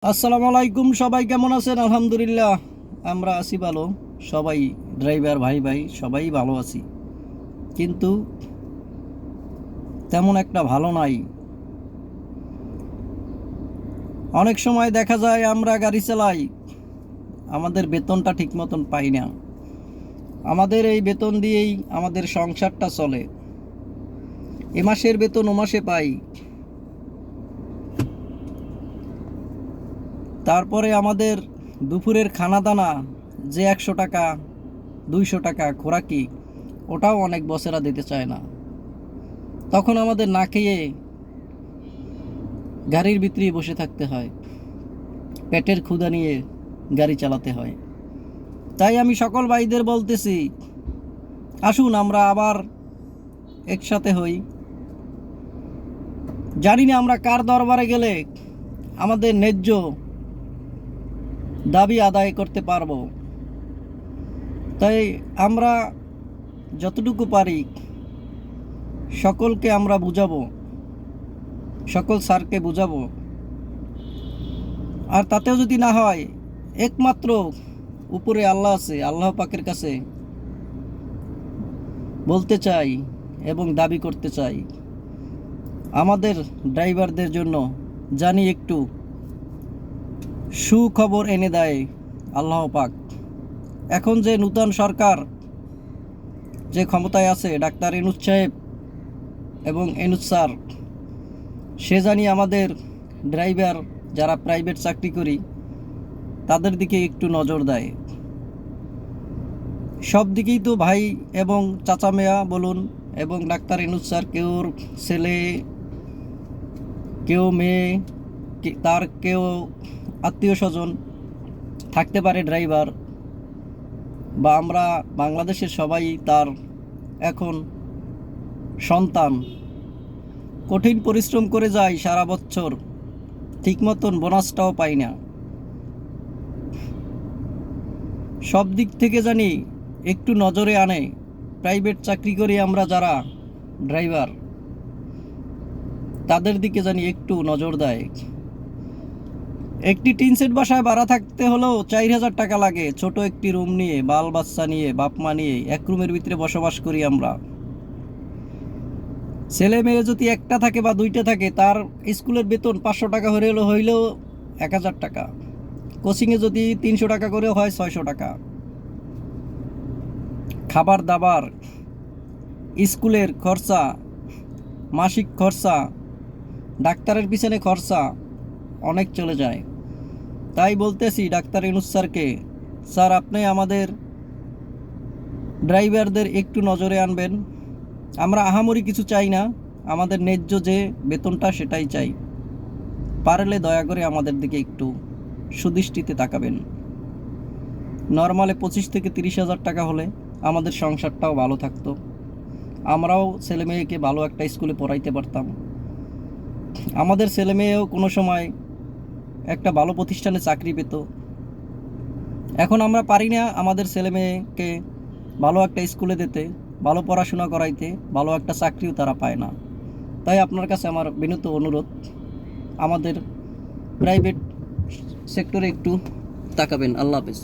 আসসালামু আলাইকুম, সবাই কেমন আছেন? আলহামদুলিল্লাহ, আমরা আছি ভালো। সবাই ড্রাইভার ভাই ভাই সবাই ভালো আছি, কিন্তু তেমন একটা ভালো নাই। অনেক সময় দেখা যায় আমরা গাড়ি চালাই, আমাদের বেতনটা ঠিক মতন পাই না। আমাদের এই বেতন দিয়েই আমাদের সংসারটা চলে। এ মাসের বেতন ও মাসে পাই, তারপরে আমাদের দুপুরের খানা দানা যে 100 টাকা 200 টাকা খোরাকি, ওটাও অনেক বসেরা দিতে চায় না। তখন আমাদের না খেয়ে গাড়ির ভিতরেই বসে থাকতে হয়, পেটের ক্ষুধা নিয়ে গাড়ি চালাতে হয়। তাই আমি সকল ভাইদের বলতেছি, আসুন আমরা আবার একসাথে হই। জানি না আমরা কার দরবারে গেলে আমাদের ন্যায্য দাবি আদায় করতে পারবো। তাই আমরা যতটুকু পারি সকলকে আমরা বুঝাবো, সকল স্যারকে বুঝাবো। আর তাতেও যদি না হয়, একমাত্র উপরে আল্লাহ আছে, আল্লাহ পাকের কাছে বলতে চাই এবং দাবি করতে চাই, আমাদের ড্রাইভারদের জন্য জানি একটু সুখবর এনে দেয় আল্লাহ পাক। এখন যে নূতন সরকার যে ক্ষমতায় আছে, ডাক্তার ইউনূস সাহেব এবং ইউনূস স্যার, সে জানি আমাদের ড্রাইভার যারা প্রাইভেট চাকরি করি তাদের দিকে একটু নজর দেয়। সব দিকেই তো ভাই এবং চাচা মেয়া বলুন এবং ডাক্তার ইউনূস স্যার, কেউ ছেলে কেউ মেয়ে, তার কেউ আত্মীয় স্বজন থাকতে পারে ড্রাইভার, বা আমরা বাংলাদেশের সবাই তার এখন সন্তান। কঠিন পরিশ্রম করে যাই সারা বছর, ঠিক মতন বোনাসটাও পাই না। সব দিক থেকে জানি একটু নজরে আনে প্রাইভেট চাকরি করি আমরা যারা ড্রাইভার, তাদের দিকে জানি একটু নজর দেয়। একটি টিন সেট বাসায় ভাড়া থাকতে হলেও 4000 টাকা লাগে। ছোট একটি রুম নিয়ে, বাল বাচ্চা নিয়ে, বাপ মা নিয়ে এক রুমের ভিতরে বসবাস করি আমরা। ছেলে মেয়ে যদি একটা থাকে বা দুইটা থাকে, তার স্কুলের বেতন 500 টাকা হইলেও 1000 টাকা। কোচিংয়ে যদি 300 টাকা করে হয়, 600 টাকা। খাবার দাবার, স্কুলের খরচা, মাসিক খরচা, ডাক্তারের পিছনে খরচা অনেক চলে যায়। তাই বলতেছি ডাক্তার ইউনূস স্যারকে, স্যার আপনি আমাদের ড্রাইভারদের একটু নজরে আনবেন। আমরা আহামরি কিছু চাই না, আমাদের ন্যায্য যে বেতনটা সেটাই চাই। পারলে দয়া করে আমাদের দিকে একটু সুদৃষ্টিতে তাকাবেন। নর্মালে 25 থেকে 30 হাজার টাকা হলে আমাদের সংসারটাও ভালো থাকতো, আমরাও ছেলে মেয়েকে ভালো একটা স্কুলে পড়াইতে পারতাম, আমাদের ছেলে মেয়েও কোনো সময় একটা ভালো প্রতিষ্ঠানে চাকরি পেত। এখন আমরা পারি না আমাদের ছেলে মেয়েকে ভালো একটা স্কুলে দিতে, ভালো পড়াশোনা করাইতে, ভালো একটা চাকরিও তারা পায় না। তাই আপনার কাছে আমার বিনীত অনুরোধ, আমাদের প্রাইভেট সেক্টরে একটু তাকাবেন। আল্লাহ হাফেজ।